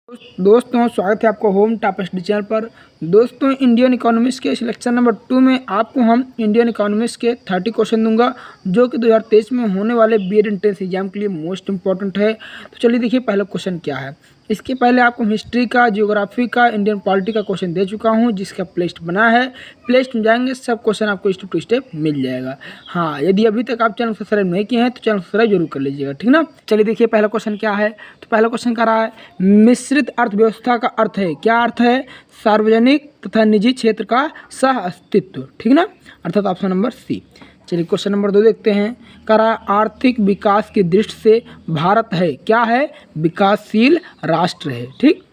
दोस्तों स्वागत है आपको होम टॉप स्टडी चैनल पर। दोस्तों इंडियन इकोनॉमिक्स के सिलेक्शन नंबर 2 में आपको हम इंडियन इकोनॉमिक्स के 30 क्वेश्चन दूंगा जो कि 2023 में होने वाले बीएड एंट्रेंस एग्जाम के लिए मोस्ट इंपॉर्टेंट है। तो चलिए देखिए पहला क्वेश्चन क्या है। इसके पहले आपको हिस्ट्री का, ज्योग्राफी का, इंडियन पॉलिटी का क्वेश्चन दे चुका हूं जिसका प्लेलिस्ट बना है। प्लेलिस्ट में जाएंगे सब क्वेश्चन आपको स्टेप टू स्टेप मिल जाएगा। हाँ, यदि अभी तक आप चैनल सब्सक्राइब नहीं किए हैं तो चैनल सब्सक्राइब जरूर कर लीजिएगा, ठीक ना। चलिए देखिए पहला क्वेश्चन क्या है। तो पहला क्वेश्चन कर रहा है मिश्रित अर्थव्यवस्था का अर्थ है। क्या अर्थ है? सार्वजनिक तथा निजी क्षेत्र का सह अस्तित्व, ठीक ना, अर्थात ऑप्शन नंबर सी। चलिए क्वेश्चन नंबर 2 देखते हैं। करा आर्थिक विकास की दृष्टि से भारत है, क्या है? विकासशील राष्ट्र है, ठीक।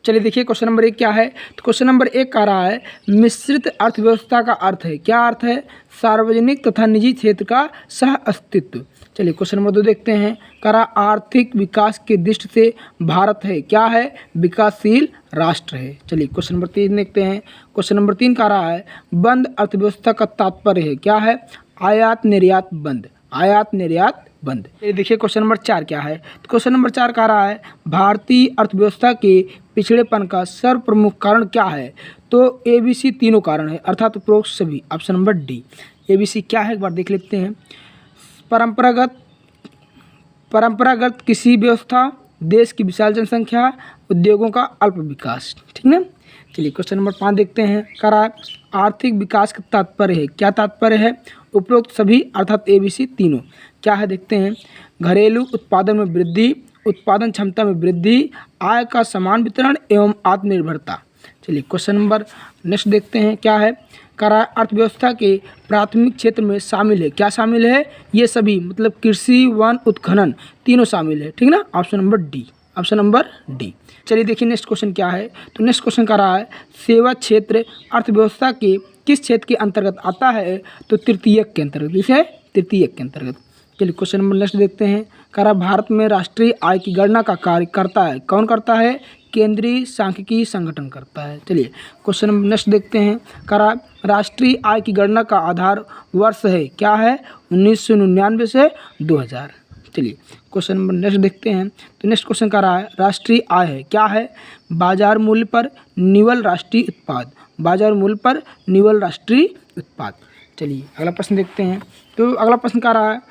चलिए देखिए क्वेश्चन नंबर 1 क्या है। तो क्वेश्चन नंबर 1 कह रहा है मिश्रित अर्थव्यवस्था का अर्थ है। क्या अर्थ है? सार्वजनिक तथा निजी क्षेत्र का सह अस्तित्व। चलिए क्वेश्चन नंबर 2 देखते हैं। करा आर्थिक विकास की दृष्टि से भारत है, क्या है? विकासशील राष्ट्र है। चलिए क्वेश्चन नंबर 3 देखते हैं। क्वेश्चन नंबर 3 कह रहा है बंद अर्थव्यवस्था का तात्पर्य है, क्या है? आयात निर्यात बंद, आयात निर्यात बंद। ये देखिए क्वेश्चन नंबर 4 क्या है। तो क्वेश्चन नंबर 4 कह रहा है भारतीय अर्थव्यवस्था के पिछड़ेपन का सर्वप्रमुख कारण क्या है? तो ABC तीनों कारण है, अर्थात उपरोक्त सभी, ऑप्शन नंबर डी। ABC क्या है एक बार देख लेते हैं। परंपरागत कृषि व्यवस्था, देश की विशाल जनसंख्या, उद्योगों का अल्प विकास, ठीक ना। चलिए क्वेश्चन नंबर 5 देखते हैं। करा आर्थिक विकास का तात्पर्य है, क्या तात्पर्य है? उपरोक्त सभी अर्थात ABC तीनों। क्या है देखते हैं। घरेलू उत्पादन में वृद्धि, उत्पादन क्षमता में वृद्धि, आय का समान वितरण एवं आत्मनिर्भरता। चलिए क्वेश्चन नंबर नेक्स्ट देखते हैं क्या है। करा अर्थव्यवस्था के प्राथमिक क्षेत्र में शामिल है, क्या शामिल है? ये सभी मतलब कृषि, वन, उत्खनन तीनों शामिल है, ठीक ना, option number D, option number D. चलिए देखिए नेक्स्ट क्वेश्चन क्या है। तो नेक्स्ट क्वेश्चन कह रहा है सेवा क्षेत्र अर्थव्यवस्था के किस क्षेत्र के अंतर्गत आता है? तो तृतीयक के अंतर्गत, इसे तृतीयक के अंतर्गत। चलिए क्वेश्चन नंबर नेक्स्ट देखते हैं। कह रहा भारत में राष्ट्रीय आय की गणना का कार्य करता है, कौन करता है? केंद्रीय सांख्यिकी संगठन करता है। चलिए क्वेश्चन नंबर नेक्स्ट देखते हैं। कह रहा राष्ट्रीय आय की गणना का आधार वर्ष है, क्या है? 1999 से 2000। चलिए क्वेश्चन नंबर नेक्स्ट देखते हैं। तो नेक्स्ट क्वेश्चन कह रहा है राष्ट्रीय आय है, क्या है? बाजार मूल्य पर निवल राष्ट्रीय उत्पाद, बाजार मूल्य पर निवल राष्ट्रीय उत्पाद। चलिए अगला प्रश्न देखते हैं। तो अगला प्रश्न कह रहा है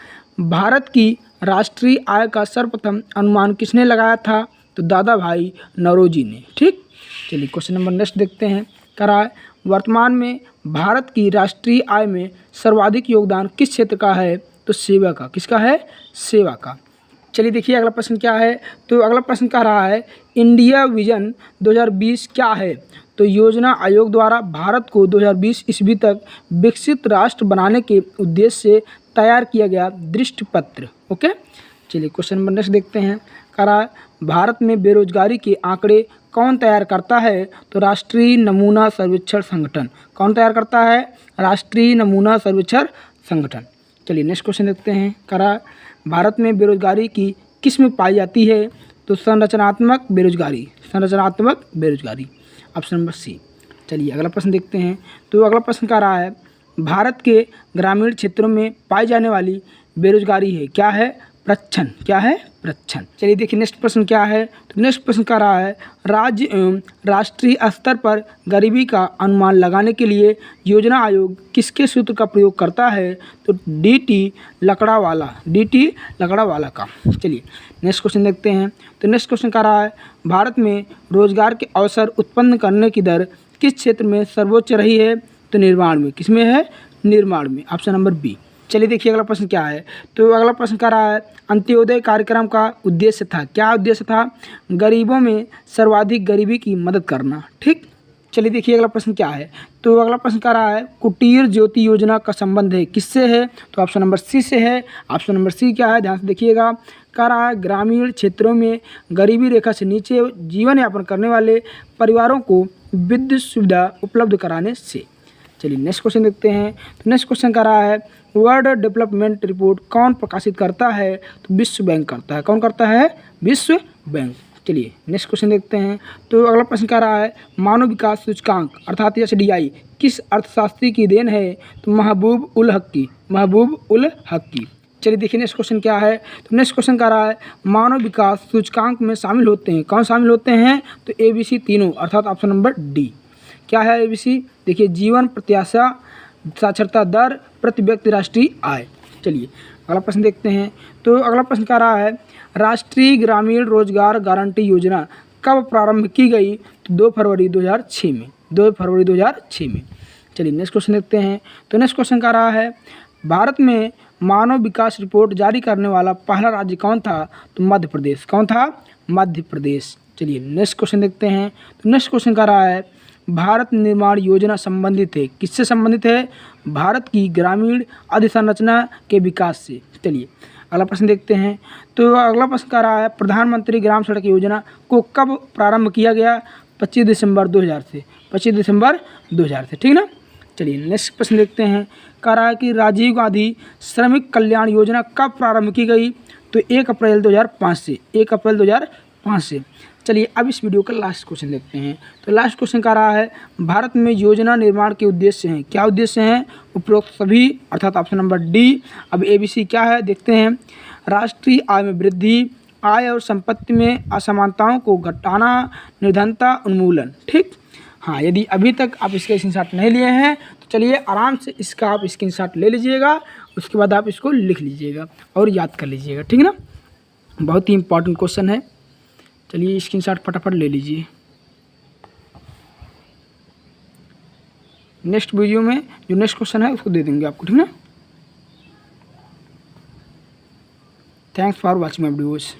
भारत की राष्ट्रीय आय का सर्वप्रथम अनुमान किसने लगाया था? तो दादा भाई नौरोजी ने, ठीक। चलिए क्वेश्चन नंबर नेक्स्ट देखते हैं। कह रहा है वर्तमान में भारत की राष्ट्रीय आय में सर्वाधिक योगदान किस क्षेत्र का है? तो सेवा का, किसका है? सेवा का। चलिए देखिए अगला प्रश्न क्या है। तो अगला प्रश्न कह रहा है इंडिया विजन 2020 क्या है? तो योजना आयोग द्वारा भारत को 2020 ईस्वी तक विकसित राष्ट्र बनाने के उद्देश्य से तैयार किया गया दृष्टि पत्र, ओके। चलिए क्वेश्चन नंबर नेक्स्ट देखते हैं। कह रहा है भारत में बेरोजगारी के आंकड़े कौन तैयार करता है? तो राष्ट्रीय नमूना सर्वेक्षण संगठन। कौन तैयार करता है? राष्ट्रीय नमूना सर्वेक्षण संगठन। चलिए नेक्स्ट क्वेश्चन देखते हैं। कह रहा है भारत में बेरोजगारी की किस में पाई जाती है? तो संरचनात्मक बेरोजगारी, संरचनात्मक बेरोजगारी, ऑप्शन नंबर सी। चलिए अगला प्रश्न देखते हैं। तो अगला प्रश्न कह रहा है भारत के ग्रामीण क्षेत्रों में पाई जाने वाली बेरोजगारी है, क्या है? प्रच्छन्न, क्या है? प्रच्छन्न। चलिए देखिए नेक्स्ट प्रश्न क्या है। तो नेक्स्ट प्रश्न कह रहा है राज्य एवं राष्ट्रीय स्तर पर गरीबी का अनुमान लगाने के लिए योजना आयोग किसके सूत्र का प्रयोग करता है? तो DT लकड़ावाला का। चलिए नेक्स्ट क्वेश्चन देखते हैं। तो नेक्स्ट क्वेश्चन कह रहा है भारत में रोजगार के अवसर उत्पन्न करने की दर किस क्षेत्र में सर्वोच्च रही है? तो निर्माण में, किसमें है? निर्माण में, ऑप्शन नंबर बी। चलिए देखिए अगला प्रश्न क्या है। तो अगला प्रश्न कह रहा है अंत्योदय कार्यक्रम का उद्देश्य था, क्या उद्देश्य था? गरीबों में सर्वाधिक गरीबी की मदद करना, ठीक। चलिए देखिए अगला प्रश्न क्या है। तो अगला प्रश्न कह रहा है कुटीर ज्योति योजना का संबंध है, किससे है? तो ऑप्शन नंबर सी से है। ऑप्शन नंबर सी क्या है? ध्यान से देखिएगा। कह रहा है ग्रामीण क्षेत्रों में गरीबी रेखा से नीचे जीवन यापन करने वाले परिवारों को विद्युत सुविधा उपलब्ध कराने से। चलिए नेक्स्ट क्वेश्चन देखते हैं। तो नेक्स्ट क्वेश्चन कह रहा है वर्ल्ड डेवलपमेंट रिपोर्ट कौन प्रकाशित करता है? तो विश्व बैंक करता है। कौन करता है? विश्व बैंक। चलिए नेक्स्ट क्वेश्चन देखते हैं। तो अगला प्रश्न कह रहा है मानव विकास सूचकांक अर्थात SDI किस अर्थशास्त्री की देन है? तो महबूब उल हक की, महबूब उल हक की। चलिए देखिए नेक्स्ट क्वेश्चन क्या है। तो नेक्स्ट क्वेश्चन कह रहा है मानव विकास सूचकांक में शामिल होते हैं, कौन शामिल होते हैं? तो ABC तीनों, अर्थात ऑप्शन नंबर डी। क्या है ABC? देखिए जीवन प्रत्याशा, साक्षरता दर, प्रति व्यक्ति राष्ट्रीय आय। चलिए अगला प्रश्न देखते हैं। तो अगला प्रश्न कह रहा है राष्ट्रीय ग्रामीण रोजगार गारंटी योजना कब प्रारंभ की गई? तो 2 फरवरी 2006 में, 2 फरवरी 2006 में। चलिए नेक्स्ट क्वेश्चन देखते हैं। तो नेक्स्ट क्वेश्चन कह रहा है भारत में मानव विकास रिपोर्ट जारी करने वाला पहला राज्य कौन था? तो मध्य प्रदेश। कौन था? मध्य प्रदेश। चलिए नेक्स्ट क्वेश्चन देखते हैं। तो नेक्स्ट क्वेश्चन कह रहा है भारत निर्माण योजना संबंधित है, किससे संबंधित है? भारत की ग्रामीण अधोसंरचना के विकास से। चलिए अगला प्रश्न देखते हैं। तो अगला प्रश्न कह रहा है प्रधानमंत्री ग्राम सड़क योजना को कब प्रारंभ किया गया? 25 दिसंबर 2000 से, 25 दिसंबर 2000 से, ठीक ना। चलिए नेक्स्ट प्रश्न देखते हैं। कह रहा है कि राजीव गांधी श्रमिक कल्याण योजना कब प्रारंभ की गई? तो 1 अप्रैल 2005 से, 1 अप्रैल 2005 से। चलिए अब इस वीडियो का लास्ट क्वेश्चन देखते हैं। तो लास्ट क्वेश्चन कह रहा है भारत में योजना निर्माण के उद्देश्य हैं, क्या उद्देश्य हैं? उपरोक्त सभी, अर्थात ऑप्शन नंबर डी। अब ABC क्या है देखते हैं। राष्ट्रीय आय में वृद्धि, आय और संपत्ति में असमानताओं को घटाना, निर्धनता उन्मूलन, ठीक। हाँ, यदि अभी तक आप इसका स्क्रीनशॉट नहीं लिए हैं तो चलिए आराम से इसका आप स्क्रीनशॉट ले लीजिएगा, उसके बाद आप इसको लिख लीजिएगा और याद कर लीजिएगा, ठीक ना। बहुत ही इंपॉर्टेंट क्वेश्चन है। चलिए स्क्रीनशॉट फटाफट ले लीजिए। नेक्स्ट वीडियो में जो नेक्स्ट क्वेश्चन है उसको दे देंगे आपको, ठीक ना। Thanks for watching my videos.